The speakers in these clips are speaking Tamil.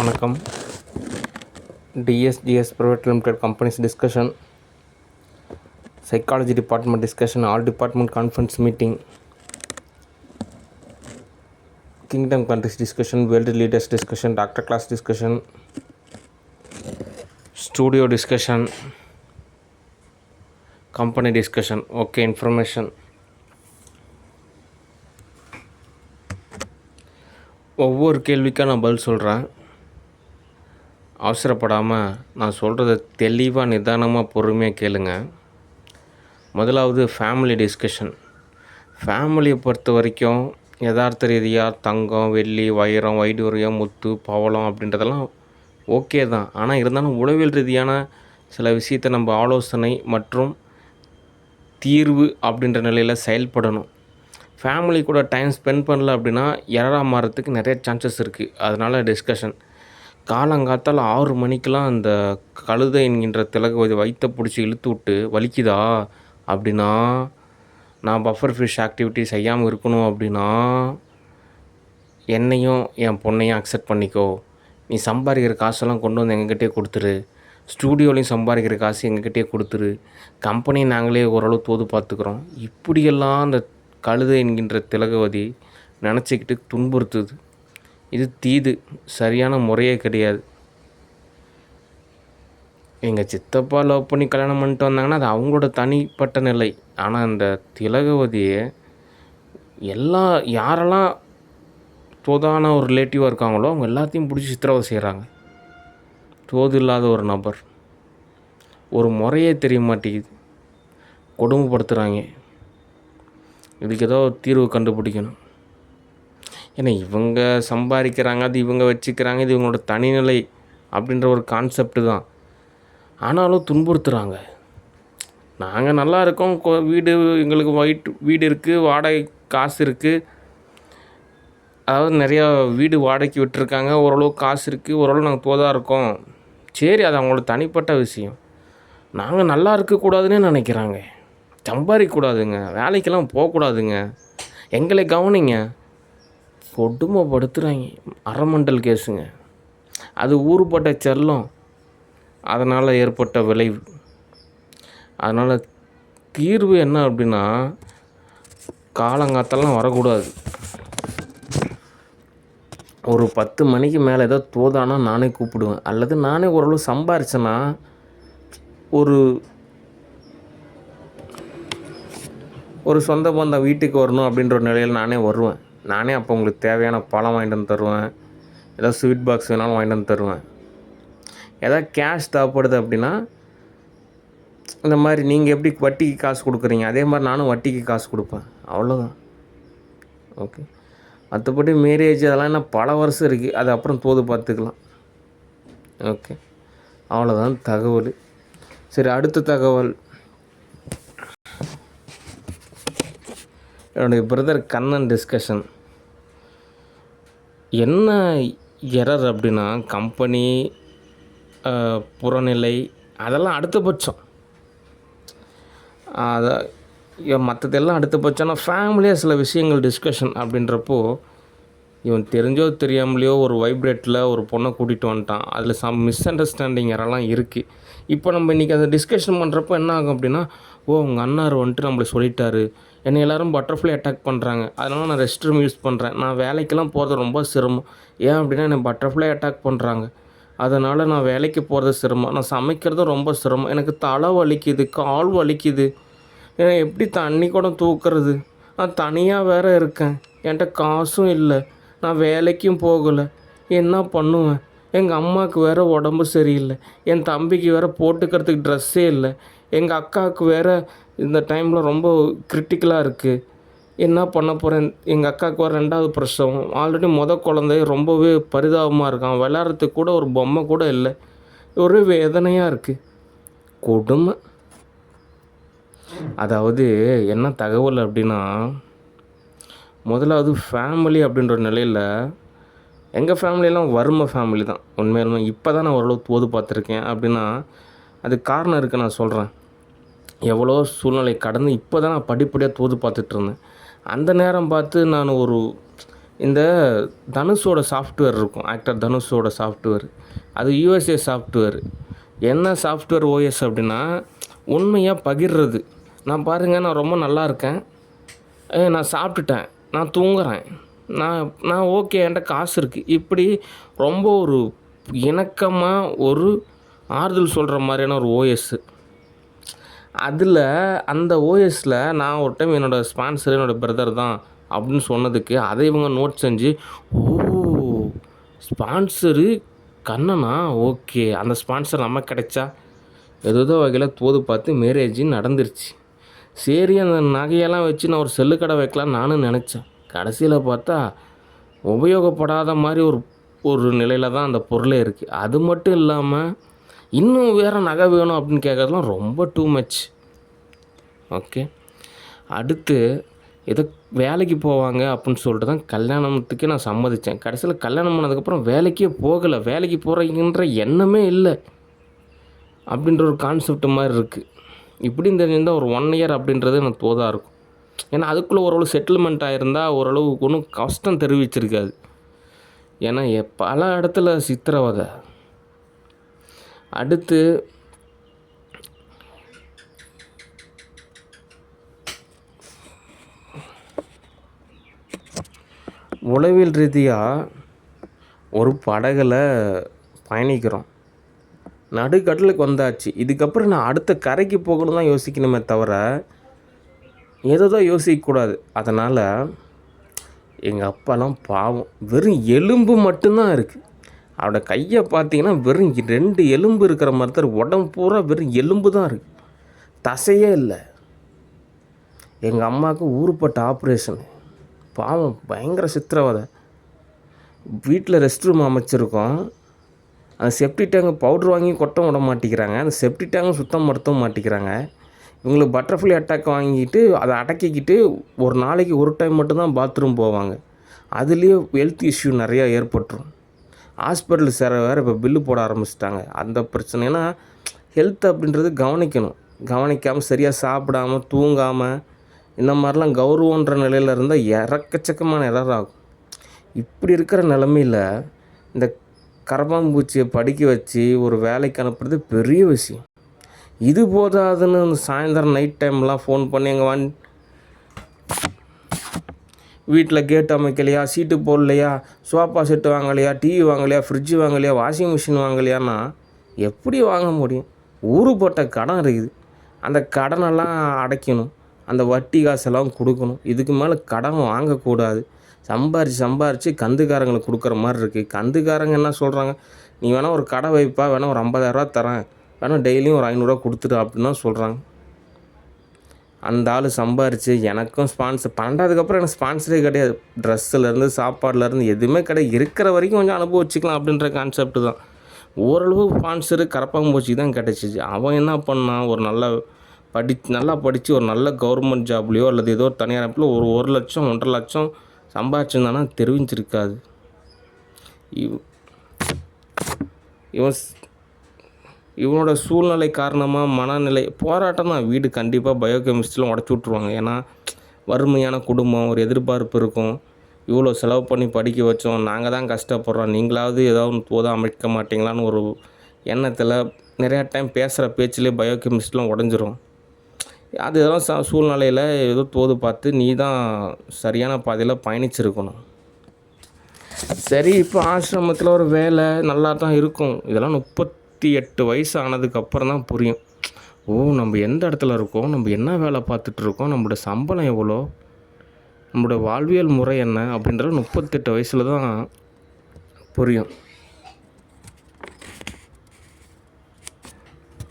வணக்கம். டிஎஸ்ஜிஎஸ் Private Limited Companies discussion, Psychology Department discussion, all department conference meeting, Kingdom countries discussion, world leaders discussion, doctor class discussion, studio discussion, company discussion. Okay, information. ஒவ்வொரு கேள்விக்காக நான் பதில் சொல்கிறேன். அவசரப்படாமல் நான் சொல்கிறத தெளிவாக நிதானமாக பொறுமையாக கேளுங்க. முதலாவது ஃபேமிலி டிஸ்கஷன். ஃபேமிலியை பொறுத்த வரைக்கும் யதார்த்த ரீதியாக தங்கம், வெள்ளி, வைரம், வைடூரியம், முத்து, பவளம் அப்படின்றதெல்லாம் ஓகே தான். ஆனால் இருந்தாலும் உளவியல் ரீதியான சில விஷயத்தை நம்ம ஆலோசனை மற்றும் தீர்வு அப்படின்ற நிலையில் செயல்படணும். ஃபேமிலி கூட டைம் ஸ்பெண்ட் பண்ணல அப்படின்னா எரராக மாறத்துக்கு நிறைய சான்சஸ் இருக்குது. அதனால் டிஸ்கஷன். காலங்காத்தால் 6 மணிக்கெலாம் அந்த கழுதை என்கின்ற திலகவதி வயிற்றை பிடிச்சி இழுத்து விட்டு வலிக்குதா அப்படின்னா, நான் பஃபர் ஃபிஷ் ஆக்டிவிட்டி செய்யாமல் இருக்கணும் அப்படின்னா, என்னையும் என் பொண்ணையும் அக்செப்ட் பண்ணிக்கோ. நீ சம்பாதிக்கிற காசெல்லாம் கொண்டு வந்து எங்ககிட்டே கொடுத்துரு. ஸ்டூடியோலையும் சம்பாதிக்கிற காசு எங்ககிட்டே கொடுத்துரு. கம்பெனி நாங்களே ஓரளவு தோது பார்த்துக்குறோம். இப்படியெல்லாம் அந்த கழுதை என்கின்ற திலகவதி நினச்சிக்கிட்டு துன்புறுத்துது. இது தீது, சரியான முறையே கிடையாது. எங்கள் சித்தப்பா லவ் பண்ணி கல்யாணம் பண்ணிட்டு வந்தாங்கன்னா அது அவங்களோட தனிப்பட்ட நிலை. ஆனால் அந்த திலகவதியை யாரெல்லாம் தோதான ஒரு ரிலேட்டிவாக இருக்காங்களோ அவங்க எல்லாத்தையும் பிடிச்சி சித்திரவதை செய்கிறாங்க. தோது இல்லாத ஒரு நபர், ஒரு முறையே தெரிய மாட்டேங்குது, கொடுமைப்படுத்துகிறாங்க. இதுக்கு ஏதோ தீர்வு கண்டுபிடிக்கணும். ஏன்னா இவங்க சம்பாதிக்கிறாங்க, அது இவங்க வச்சுக்கிறாங்க, இது இவங்களோட தனிநிலை அப்படின்ற ஒரு கான்செப்டு தான். ஆனாலும் துன்புறுத்துகிறாங்க. நாங்கள் நல்லா இருக்கோம், வீடு எங்களுக்கு வீடு இருக்குது, வாடகை காசு இருக்குது. அதாவது நிறையா வீடு வாடகைக்கு விட்டுருக்காங்க, ஓரளவு காசு இருக்குது, ஓரளவு நாங்கள் தோதாக இருக்கோம். சரி, அது அவங்களோட தனிப்பட்ட விஷயம். நாங்கள் நல்லா இருக்கக்கூடாதுன்னு நினைக்கிறாங்க. சம்பாதிக்கக்கூடாதுங்க, வேலைக்கெல்லாம் போகக்கூடாதுங்க, எங்களை கவனிங்க. கொடுமைப்படுத்துகிறாங்க. அறமண்டல் கேஸுங்க. அது ஊறுபட்ட செல்லம், அதனால் ஏற்பட்ட விளைவு. அதனால் தீர்வு என்ன அப்படின்னா, காலங்காத்தெல்லாம் வரக்கூடாது. ஒரு 10 மணிக்கு மேலே ஏதோ தோதானா நானே கூப்பிடுவேன். அல்லது நானே ஓரளவு சம்பாரிச்சேன்னா ஒரு சொந்த பந்தம் வீட்டுக்கு வரணும் அப்படின்ற ஒரு நிலையில் நானே வருவேன். நானே அப்போ உங்களுக்கு தேவையான பழம் வாங்கிட்டு வந்து தருவேன். ஏதாவது ஸ்வீட் பாக்ஸ் வேணாலும் வாங்கிட்டு வந்து தருவேன். ஏதாவது கேஷ் தேவைப்படுது அப்படின்னா, இந்த மாதிரி நீங்கள் எப்படி வட்டிக்கு காசு கொடுக்குறீங்க அதே மாதிரி நானும் வட்டிக்கு காசு கொடுப்பேன். அவ்வளோதான். ஓகே. மற்றபடி மேரேஜ் அதெல்லாம் என்ன பல வருஷம் இருக்குது, அது அப்புறம் தோது பார்த்துக்கலாம். ஓகே, அவ்வளோதான் தகவல். சரி, அடுத்த தகவல். என்னுடைய பிரதர் கண்ணன் டிஸ்கஷன். என்ன எரர் அப்படின்னா, கம்பெனி புறநிலை அதெல்லாம் அடுத்தபட்சம். அதை மற்றதெல்லாம் அடுத்தபட்சம்னா ஃபேமிலியாக சில விஷயங்கள் டிஸ்கஷன் அப்படின்றப்போ, இவன் தெரிஞ்சோ தெரியாமலையோ ஒரு வைப்ரேட்டில் ஒரு பொண்ணை கூட்டிகிட்டு வந்துட்டான். அதில் சம் மிஸ் அண்டர்ஸ்டாண்டிங் யாரெல்லாம் இருக்குது. இப்போ நம்ம இன்றைக்கி அதை டிஸ்கஷன் பண்ணுறப்போ என்ன ஆகும் அப்படின்னா, உங்கள் அண்ணார் வந்துட்டு நம்மளை சொல்லிட்டாரு, என்னை எல்லோரும் பட்டர்ஃப்ளை அட்டாக் பண்ணுறாங்க, அதனால் நான் ரெஸ்ட் ரூம் யூஸ் பண்ணுறேன், நான் வேலைக்கெல்லாம் போகிறது ரொம்ப சிரமம். ஏன் அப்படின்னா என்னை பட்டர்ஃப்ளை அட்டாக் பண்ணுறாங்க, அதனால் நான் வேலைக்கு போகிறது சிரமம், நான் சமைக்கிறதும் ரொம்ப சிரமம், எனக்கு தலை வலிக்குது, கால் வலிக்குது, எப்படி தண்ணி கூட தூக்குறது, நான் தனியாக வேறு இருக்கேன், என்கிட்ட காசும் இல்லை, நான் வேலைக்கும் போகலை, என்ன பண்ணுவேன், எங்கள் அம்மாவுக்கு வேறு உடம்பு சரியில்லை, என் தம்பிக்கு வேறு போட்டுக்கிறதுக்கு ட்ரெஸ்ஸே இல்லை, எங்கள் அக்காவுக்கு வேறு இந்த டைமில் ரொம்ப கிரிட்டிக்கலாக இருக்குது, என்ன பண்ண போகிறேன், எங்கள் அக்காவுக்கு வேறு 2வது பிரசவம், ஆல்ரெடி குழந்தை ரொம்பவே பரிதாபமாக இருக்கான், விளையாடுறதுக்கு கூட ஒரு பொம்மை கூட இல்லை, ஒரு வேதனையாக இருக்குது. கொடுமை. அதாவது என்ன தகவல் அப்படின்னா, முதலாவது ஃபேமிலி அப்படின்ற நிலையில் எங்கள் ஃபேமிலியெல்லாம் வறுமை ஃபேமிலி தான் உண்மையிலுமே. இப்போ தான் நான் ஓரளவு தோது பார்த்துருக்கேன் அப்படின்னா அது காரணம் இருக்குது. நான் சொல்கிறேன், எவ்வளோ சூழ்நிலை கடந்து இப்போ தான் நான் படிப்படியாக தோது பார்த்துட்ருந்தேன். அந்த நேரம் பார்த்து நான் ஒரு இந்த தனுஷோட சாஃப்ட்வேர் இருக்கும், ஆக்டர் தனுஷோட சாஃப்ட்வேர். அது யுஎஸ்ஏ சாஃப்ட்வேர். என்ன சாஃப்ட்வேர் ஓஎஸ் அப்படின்னா, உண்மையாக பகிர்றது. நான் பாருங்கள், நான் ரொம்ப நல்லா இருக்கேன், நான் சாப்பிட்டுட்டேன், நான் தூங்குறேன், நான் ஓகே, என்கிட்ட காசு இருக்குது, இப்படி ரொம்ப ஒரு இணக்கமாக ஒரு ஆறுதல் சொல்கிற மாதிரியான ஒரு ஓஎஸ்ஸு. அதில் அந்த ஓஎஸில் நான் ஒரு டைம் என்னோடய ஸ்பான்சர் என்னோடய பிரதர் தான் அப்படின்னு சொன்னதுக்கு அதை இவங்க நோட் செஞ்சு, ஓ ஸ்பான்சரு கண்ணனா, ஓகே அந்த ஸ்பான்சர் நமக்கு கிடைச்சா ஏதோ வகையில் தோது பார்த்து மேரேஜ் நடந்துருச்சு. சரி, அந்த நகையெல்லாம் வச்சு நான் ஒரு செல்லு கடை வைக்கலான்னு நானும் நினச்சேன். கடைசியில் பார்த்தா உபயோகப்படாத மாதிரி ஒரு நிலையில் தான் அந்த பொருளே இருக்குது. அது மட்டும் இல்லாமல் இன்னும் வேறு நகை வேணும் அப்படின்னு கேட்குறதுலாம் ரொம்ப டூ மச். ஓகே, அடுத்து ஏதோ வேலைக்கு போவாங்க அப்படின்னு சொல்லிட்டு தான் கல்யாணத்துக்கே நான் சம்மதித்தேன். கடைசியில் கல்யாணம் பண்ணதுக்கப்புறம் வேலைக்கே போகலை, வேலைக்கு போகிறீங்கன்ற எண்ணமே இல்லை அப்படின்ற ஒரு கான்செப்ட் மாதிரி இருக்குது. இப்படின்னு தெரிஞ்சிருந்தால் ஒரு 1 இயர் அப்படின்றது எனக்கு தோதாக இருக்கும். ஏன்னா அதுக்குள்ளே ஓரளவு செட்டில்மெண்ட் ஆகிருந்தால் ஓரளவு ஒன்றும் கஷ்டம் தெரிவிச்சிருக்காது. ஏன்னா பல இடத்துல சித்திரவதை. அடுத்து உளவியல் ரீதியாக ஒரு படகுல பயணிக்கிறோம், நடுக்கடலுக்கு வந்தாச்சு. இதுக்கப்புறம் நான் அடுத்த கரைக்கு போகணும் தான் யோசிக்கணுமே தவிர ஏதோ தான் யோசிக்கக்கூடாது. அதனால் எங்கள் அப்பாலாம் பாவம், வெறும் எலும்பு மட்டும்தான் இருக்குது. அவரோட கையை பார்த்தீங்கன்னா வெறும் 2 எலும்பு இருக்கிற மாதிரி தான், உடம்பு பூரா வெறும் எலும்பு தான் இருக்குது, தசையே இல்லை. எங்கள் அம்மாவுக்கு ஊருப்பட்ட ஆப்ரேஷன், பாவம் பயங்கர சித்திரவதை. வீட்டில் ரெஸ்ட் ரூம் அமைச்சிருக்கோம், அந்த செப்டி டேங்க் பவுட்ரு வாங்கி கொட்ட விட மாட்டேங்கிறாங்க, அந்த செப்டி டேங்கும் சுத்தம் படுத்தவும் மாட்டேங்கிறாங்க. இவங்களுக்கு பட்டர்ஃப்ளை அட்டாக் வாங்கிட்டு அதை அடக்கிக்கிட்டு ஒரு நாளைக்கு ஒரு டைம் மட்டும்தான் பாத்ரூம் போவாங்க. அதுலேயே ஹெல்த் இஷ்யூ நிறையா ஏற்பட்டுரும். ஹாஸ்பிட்டல் சேர வேறு இப்போ பில்லு போட ஆரம்பிச்சிட்டாங்க. அந்த பிரச்சனை, ஏன்னா ஹெல்த் அப்படின்றது கவனிக்கணும். கவனிக்காமல் சரியாக சாப்பிடாமல் தூங்காமல் இந்த மாதிரிலாம் கௌரவன்ற நிலையில் இருந்தால் எக்கச்சக்கமான எரர் ஆகும். இப்படி இருக்கிற நிலமையில் இந்த கரப்பாம்பூச்சியை படிக்க வச்சு ஒரு வேலைக்கு அனுப்புறது பெரிய விஷயம். இது போதாதுன்னு சாயந்தரம் நைட் டைம்லாம் ஃபோன் பண்ணி எங்கள் வீட்டில் கேட் அமைக்கலையா, சீட்டு போடலையா, சோஃபா செட்டு வாங்கலையா, டிவி வாங்கலையா, ஃப்ரிட்ஜு வாங்கலையா, வாஷிங் மிஷின் வாங்கலையான்னா எப்படி வாங்க முடியும்? ஊருப்பட்ட கடன் இருக்குது, அந்த கடனெல்லாம் அடைக்கணும், அந்த வட்டி காசெல்லாம் கொடுக்கணும். இதுக்கு மேலே கடன் வாங்கக்கூடாது. சம்பாரித்து கந்துக்காரங்களுக்கு கொடுக்குற மாதிரி இருக்குது. கந்துக்காரங்க என்ன சொல்கிறாங்க, நீ வேணால் ஒரு கடை வைப்பா, வேணால் ஒரு 50,000 தரேன், வேணால் டெய்லியும் ஒரு 500 கொடுத்துட்டு அப்படின்னு தான் சொல்கிறாங்க. அந்த ஆள் சம்பாரித்து எனக்கும் ஸ்பான்சர் 12க்கு எனக்கு ஸ்பான்சரே கிடையாது. ட்ரெஸ்ஸுலேருந்து சாப்பாடுலேருந்து எதுவுமே கிடையாது. இருக்கிற வரைக்கும் கொஞ்சம் அனுபவிச்சிக்கலாம் அப்படின்ற கான்செப்ட்டு தான். ஓரளவு ஸ்பான்சரு கரப்பாம்பூச்சி தான் கிடச்சிச்சு. அவன் என்ன பண்ணான், ஒரு நல்லா படித்து ஒரு நல்ல கவர்மெண்ட் ஜாப்லேயோ அல்லது ஏதோ தனியார் அமைப்பில் ஒரு 1 லட்சம் 1.5 லட்சம் சம்பாதிச்சிருந்தானா தெரிவிச்சிருக்காது. இவனோட சூழ்நிலை காரணமாக மனநிலை போராட்டம் தான். வீடு கண்டிப்பாக பயோகெமிஸ்ட்ரிலாம் உடச்சி விட்ருவாங்க. ஏன்னா வறுமையான குடும்பம், ஒரு எதிர்பார்ப்பு இருக்கும். இவ்வளோ செலவு பண்ணி படிக்க வச்சோம், நாங்கள் தான் கஷ்டப்படுறோம், நீங்களாவது ஏதாவது ஒன்று தோதாக அமைக்க மாட்டிங்களான்னு ஒரு எண்ணத்தில் நிறையா டைம் பேசுகிற பேச்சிலே பயோகெமிஸ்ட்ரிலாம் உடஞ்சிரும். அது இதெல்லாம் சூழ்நிலையில் ஏதோ தோது பார்த்து நீ தான் சரியான பாதையில் பயணிச்சிருக்கணும். சரி, இப்போ ஆசிரமத்தில் ஒரு வேலை நல்லா தான் இருக்கும். இதெல்லாம் 38 வயசு ஆனதுக்கப்புறம் தான் புரியும். ஓ, நம்ம எந்த இடத்துல இருக்கோம், நம்ம என்ன வேலை பார்த்துட்ருக்கோம், நம்மளோட சம்பளம் எவ்வளோ, நம்மளோட வாழ்வியல் முறை என்ன அப்படின்றது 38 வயசில் தான் புரியும்.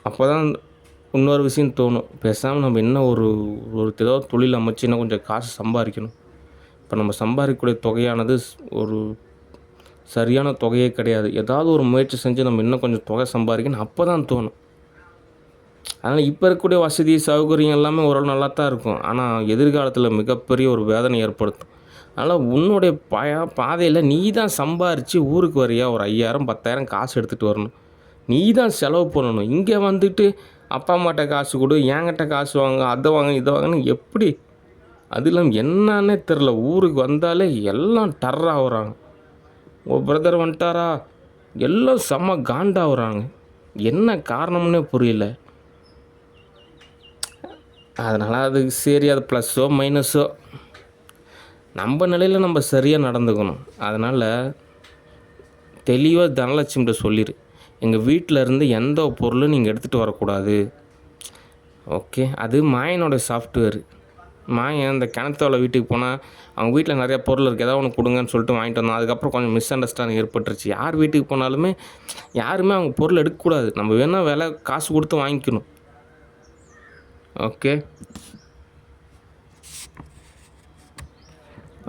அப்போ தான் இன்னொரு விஷயம் தோணும், பேசாமல் நம்ம இன்னும் ஒரு ஏதோ தொழில் அமைச்சு இன்னும் கொஞ்சம் காசு சம்பாதிக்கணும். இப்போ நம்ம சம்பாதிக்கக்கூடிய தொகையானது ஒரு சரியான தொகையே கிடையாது. ஏதாவது ஒரு முயற்சி செஞ்சு நம்ம இன்னும் கொஞ்சம் தொகை சம்பாதிக்கணும், அப்போ தான் தோணும். அதனால் இப்போ இருக்கக்கூடிய வசதி சௌகரியம் எல்லாமே ஓரளவு நல்லா தான் இருக்கும், ஆனால் எதிர்காலத்தில் மிகப்பெரிய ஒரு வேதனை ஏற்படுத்தும். அதனால் உன்னுடைய பாதையில் நீ தான் சம்பாரித்து ஊருக்கு வரியா, ஒரு 5,000 10,000 காசு எடுத்துகிட்டு வரணும், நீ தான் செலவு பண்ணணும். இங்கே வந்துட்டு அப்பா அம்மாட்ட காசு கொடு, என்கிட்ட காசு வாங்க, அதை வாங்க இதை வாங்கன்னு எப்படி? அது இல்லாமல் என்னன்னே தெரில, ஊருக்கு வந்தாலே எல்லாம் டர்ராகுறாங்க. உங்கள் பிரதர் வந்துட்டாரா, எல்லாம் செம்ம காண்டாகுறாங்க. என்ன காரணம்னே புரியல. அதனால் அது சரி, அது ப்ளஸ்ஸோ மைனஸோ நம்ம நிலையில் நம்ம சரியாக நடந்துக்கணும். அதனால் தெளிவாக தனலட்சுமிகிட்ட சொல்லிடு, எங்கள் வீட்டில் இருந்து எந்த பொருளும் நீங்கள் எடுத்துகிட்டு வரக்கூடாது. ஓகே, அது மாயனோட சாஃப்ட்வேர். மாயன் இந்த கிணத்தோட வீட்டுக்கு போனால் அவங்க வீட்டில் நிறையா பொருள் இருக்குது, ஏதாவது ஒன்று கொடுங்கன்னு சொல்லிட்டு வாங்கிட்டு வந்தோம். அதுக்கப்புறம் கொஞ்சம் மிஸ் அண்டர்ஸ்டாண்டிங் ஏற்பட்டுருச்சு. யார் வீட்டுக்கு போனாலுமே யாருமே அவங்க பொருள் எடுக்கக்கூடாது. நம்ம வேணால் விலை காசு கொடுத்து வாங்கிக்கணும். ஓகே,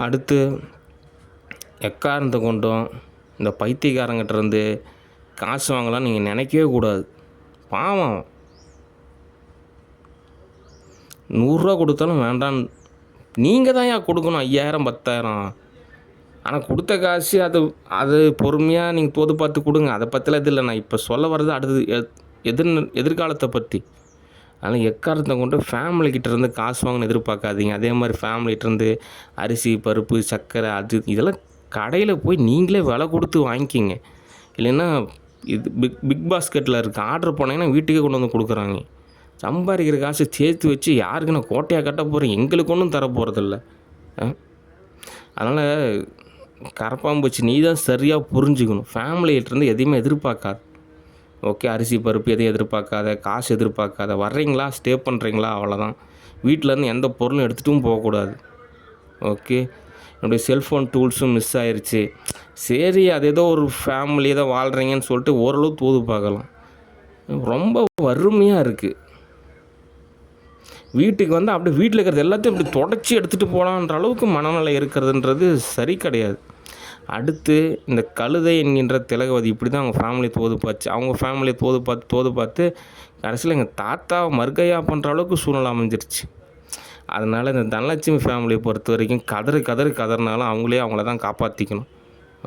அடுத்து எக்காரணத்தை கொண்டும் இந்த பைத்தியக்காரங்கிட்டேருந்து காசு வாங்கலாம் நீங்கள் நினைக்கவே கூடாது. பாவம், 100 கொடுத்தாலும் வேண்டான்னு நீங்கள் தான் ஏன் கொடுக்கணும் 5000 10,000. ஆனால் கொடுத்த காசு அது பொறுமையாக நீங்கள் தோது பார்த்து கொடுங்க. அதை பற்றிலாம் இது இல்லை. நான் இப்போ சொல்ல வர்றது அடுத்தது எதிர்காலத்தை பற்றி. அதனால் எக்காரணத்தை கொண்டு ஃபேமிலிக்கிட்டேருந்து காசு வாங்கன்னு எதிர்பார்க்காதீங்க. அதே மாதிரி ஃபேமிலிகிட்டேருந்து அரிசி பருப்பு சர்க்கரை இதெல்லாம் கடையில் போய் நீங்களே விலை கொடுத்து வாங்கிக்கிங்க. இல்லைன்னா இது பிக் பாஸ்கெட்டில் இருக்க ஆர்டர் போனீங்கன்னா வீட்டுக்கே கொண்டு வந்து கொடுக்குறாங்க. சம்பாதிக்கிற காசு சேர்த்து வச்சு யாருக்கு நான் கோட்டையாக கட்ட போகிறேன், எங்களுக்கு ஒன்றும் தர போகிறதில்ல. அதனால் கரப்பாம்பூச்சி நீ தான் சரியாக புரிஞ்சுக்கணும். ஃபேமிலிகிட்டேருந்து எதையுமே எதிர்பார்க்காது. ஓகே, அரிசி பருப்பு எதையும் எதிர்பார்க்காத, காசு எதிர்பார்க்காத. வர்றீங்களா, ஸ்டே பண்ணுறீங்களா, அவ்வளோதான். வீட்டிலேருந்து எந்த பொருளும் எடுத்துகிட்டும் போகக்கூடாது. ஓகே, என்னுடைய செல்ஃபோன் டூல்ஸும் மிஸ் ஆயிடுச்சு. சரி, அது ஏதோ ஒரு ஃபேமிலியை தான் வாழ்கிறீங்கன்னு சொல்லிட்டு ஓரளவு தூது பார்க்கலாம். ரொம்ப வறுமையாக இருக்குது. வீட்டுக்கு வந்து அப்படியே வீட்டில் இருக்கிறது எல்லாத்தையும் இப்படி தொடச்சி எடுத்துகிட்டு போகலான்ற அளவுக்கு மனநிலை இருக்கிறதுன்றது சரி கிடையாது. அடுத்து இந்த கழுதை என்கின்ற திலகவதி இப்படி தான் அவங்க ஃபேமிலியை தோது பார்த்து, அவங்க ஃபேமிலியை தோது பார்த்து கடைசியில் எங்கள் தாத்தாவை மறுகையா பண்ணுற அளவுக்கு சூழ்நிலை அமைஞ்சிருச்சு. அதனால் இந்த தனலட்சுமி ஃபேமிலியை பொறுத்த வரைக்கும் கதறினாலும் அவங்கள தான் காப்பாற்றிக்கணும்.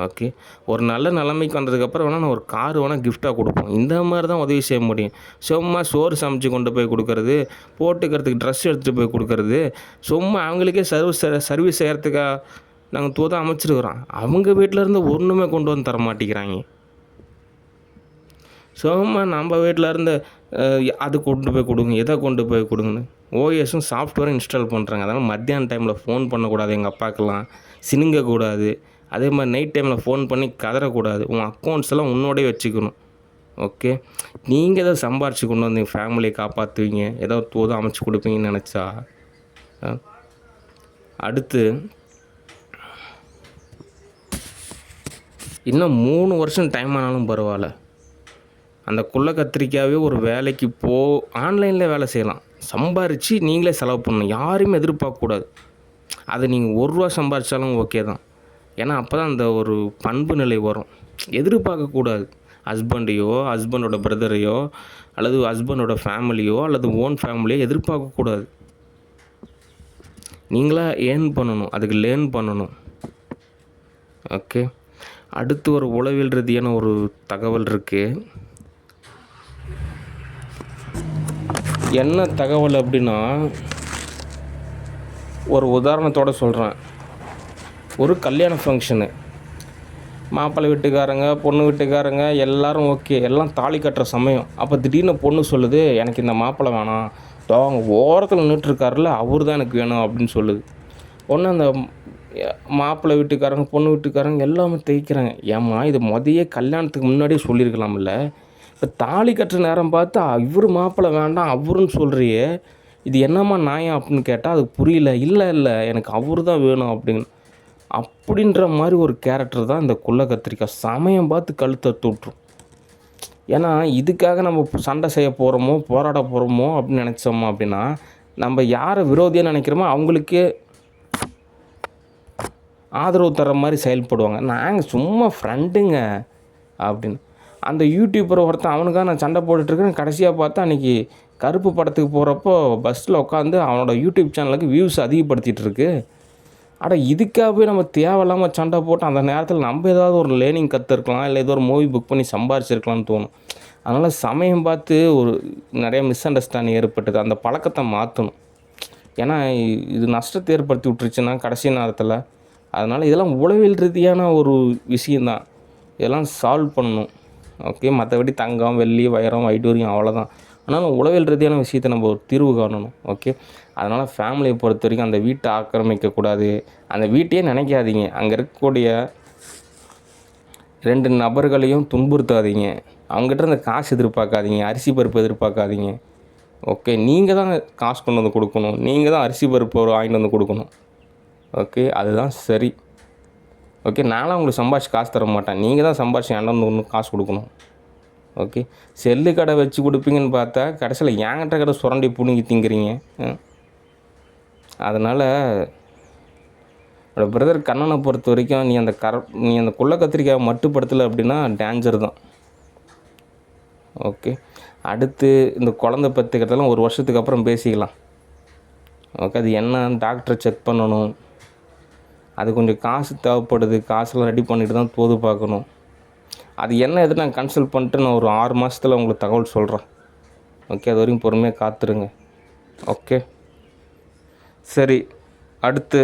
ஓகே, ஒரு நல்ல நிலைமைக்கு வந்ததுக்கப்புறம் வேணால் நான் ஒரு கார் வேணால் கிஃப்டாக கொடுப்போம். இந்த மாதிரி தான் உதவி செய்ய முடியும். சும்மா சோறு சமைச்சு கொண்டு போய் கொடுக்கறது, போட்டுக்கிறதுக்கு ட்ரெஸ் எடுத்துகிட்டு போய் கொடுக்கறது, சும்மா அவங்களுக்கே சர்வீஸ் செய்கிறதுக்காக நாங்கள் தோதை அமைச்சிருக்கிறோம். அவங்க வீட்டிலேருந்து ஒன்றுமே கொண்டு வந்து தர மாட்டேங்கிறாங்க. சும்மா நம்ம வீட்டில் இருந்து அது கொண்டு போய் கொடுங்க, எதை கொண்டு போய் கொடுங்கன்னு ஓஎஸும் சாஃப்ட்வேரும் இன்ஸ்டால் பண்ணுறாங்க. அதனால் மத்தியான டைமில் ஃபோன் பண்ணக்கூடாது, எங்கள் அப்பாக்கெல்லாம் சினுங்கக்கூடாது. அதே மாதிரி நைட் டைமில் ஃபோன் பண்ணி கதறக்கூடாது. உன் அக்கௌண்ட்ஸ் எல்லாம் உன்னோடய வச்சுக்கணும். ஓகே, நீங்கள் எதாவது சம்பாரித்து கொண்டு வந்து ஃபேமிலியை காப்பாற்றுவீங்க, ஏதோ தோதை அமைச்சு கொடுப்பீங்கன்னு நினச்சா. அடுத்து இன்னும் 3 வருஷம் டைம் ஆனாலும் பரவாயில்ல, அந்த குள்ள கத்திரிக்காவே ஒரு வேலைக்கு ஆன்லைனில் வேலை செய்யலாம். சம்பாரித்து நீங்களே செலவு பண்ணணும், யாரையுமே எதிர்பார்க்கக்கூடாது. அது நீங்கள் 1 ரூபா சம்பாரித்தாலும் ஓகே தான். ஏன்னா அப்போ தான் அந்த ஒரு பண்பு நிலை வரும். எதிர்பார்க்கக்கூடாது ஹஸ்பண்டையோ, ஹஸ்பண்டோட பிரதரையோ, அல்லது ஹஸ்பண்டோட ஃபேமிலியோ, அல்லது ஓன் ஃபேமிலியோ எதிர்பார்க்கக்கூடாது. நீங்களாக ஏர்ன் பண்ணணும், அதுக்கு லேர்ன் பண்ணணும். ஓகே, அடுத்து ஒரு உளவியல் ரீதியான ஒரு தகவல் இருக்குது. என்ன தகவல் அப்படின்னா, ஒரு உதாரணத்தோடு சொல்கிறேன். ஒரு கல்யாண ஃபங்க்ஷனு, மாப்பிள்ளை வீட்டுக்காரங்க பொண்ணு வீட்டுக்காரங்க எல்லோரும் ஓகே, எல்லாம் தாலி கட்டுற சமயம். அப்போ திடீர்னு பொண்ணு சொல்லுது, எனக்கு இந்த மாப்பிள்ளை வேணாம், அவங்க ஓரத்தில் நின்றுட்டுருக்காருல அவர் தான் எனக்கு வேணும் அப்படின்னு சொல்லுது. ஒன்று அந்த மாப்பிள்ளை வீட்டுக்காரங்க பொண்ணு வீட்டுக்காரங்க எல்லாமே தேய்க்கிறாங்க. ஏம்மா இது முதையே கல்யாணத்துக்கு முன்னாடியே சொல்லியிருக்கலாம்ல, இப்போ தாலி கட்டுற நேரம் பார்த்து இவர் மாப்பிள்ளை வேண்டாம் அவருன்னு சொல்கிறியே, இது என்னம்மா நியாயம் அப்படின்னு கேட்டால் அதுக்கு புரியல. இல்லை எனக்கு அவர் தான் வேணும் அப்படின்ற மாதிரி ஒரு கேரக்டர் தான் இந்த குள்ள கத்திரிக்காய். சமயம் பார்த்து கழுத்தை தூட்டுரும். ஏன்னா இதுக்காக நம்ம சண்டை செய்ய போகிறோமோ போராட போகிறோமோ அப்படின்னு நினச்சோமோ அப்படின்னா, நம்ம யாரை விரோதியாக நினைக்கிறோமோ அவங்களுக்கே ஆதரவு தர்ற மாதிரி செயல்படுவாங்க. நாங்கள் சும்மா ஃப்ரெண்டுங்க அப்படின்னு. அந்த யூடியூபர் ஒருத்தன் அவனுக்காக நான் சண்டை போட்டுட்ருக்கேன். கடைசியாக பார்த்தா அன்றைக்கி கருப்பு படத்துக்கு போகிறப்போ பஸ்ஸில் உட்காந்து அவனோட யூடியூப் சேனலுக்கு வியூஸ் அதிகப்படுத்திகிட்டு இருக்கு. இதுக்காகவே நம்ம தேவையில்லாமல் சண்டை போட்டு அந்த நேரத்தில் நம்ம ஏதாவது ஒரு லேர்னிங் கற்றுருக்கலாம், இல்லை ஏதோ ஒரு மூவி புக் பண்ணி சம்பாரிச்சிருக்கலாம்னு தோணும். அதனால் சமயம் பார்த்து நிறைய மிஸ் அண்டர்ஸ்டாண்டிங் ஏற்பட்டது. அந்த பழக்கத்தை மாற்றணும். ஏன்னா இது நஷ்டத்தை ஏற்படுத்தி விட்டுருச்சுன்னா கடைசி நேரத்தில். அதனால் இதெல்லாம் உளவியல் ரீதியான ஒரு விஷயந்தான். இதெல்லாம் சால்வ் பண்ணணும். ஓகே, மற்றபடி தங்கம், வெள்ளி, வைரம், வைடூரியம் அவ்வளோதான். ஆனாலும் உளவியல் ரீதியான விஷயத்தை நம்ம ஒரு தீர்வு காணணும். ஓகே, அதனால் ஃபேமிலியை பொறுத்த வரைக்கும் அந்த வீட்டை ஆக்கிரமிக்கக்கூடாது. அந்த வீட்டையே நினைக்காதீங்க. அங்கே இருக்கக்கூடிய 2 நபர்களையும் துன்புறுத்தாதீங்க. அவங்ககிட்ட இருந்து காசு எதிர்பார்க்காதீங்க, அரிசி பருப்பு எதிர்பார்க்காதீங்க. ஓகே, நீங்கள் தான் காசு கொண்டு வந்து கொடுக்கணும். நீங்கள் தான் அரிசி பருப்பு வாங்கிட்டு வந்து கொடுக்கணும். ஓகே, அதுதான் சரி. ஓகே, நான்லாம் உங்களுக்கு சம்பாதிச்சு காசு தர மாட்டேன். நீங்கள் தான் சம்பாதிச்சு என்கிட்ட வந்து ஒன்று காசு கொடுக்கணும். ஓகே, செல்லு கடை வச்சு கொடுப்பீங்கன்னு பார்த்தா கடைசியில் என்கிட்ட கடை சுரண்டி பிடுங்கி திங்கிறீங்க. அதனால் என்னோடய பிரதர் கண்ணனை பொறுத்த வரைக்கும் நீ அந்த குள்ள கத்திரிக்காயை மட்டுப்படுத்தலை அப்படின்னா டேஞ்சர் தான். ஓகே, அடுத்து இந்த குழந்தை பெற்றுக்கிறதெல்லாம் 1 வருஷத்துக்கு அப்புறம் பேசிக்கலாம். ஓகே, அது என்ன டாக்டரை செக் பண்ணணும். அது கொஞ்சம் காசு தேவைப்படுது. காசெல்லாம் ரெடி பண்ணிட்டு தான் தோது பார்க்கணும். அது என்ன எது நான் கன்சல்ட் பண்ணிட்டு நான் ஒரு 6 மாதத்தில் உங்களுக்கு தகவல் சொல்கிறேன். ஓகே, அது வரைக்கும் பொறுமையாக காத்துருங்க. ஓகே, சரி. அடுத்து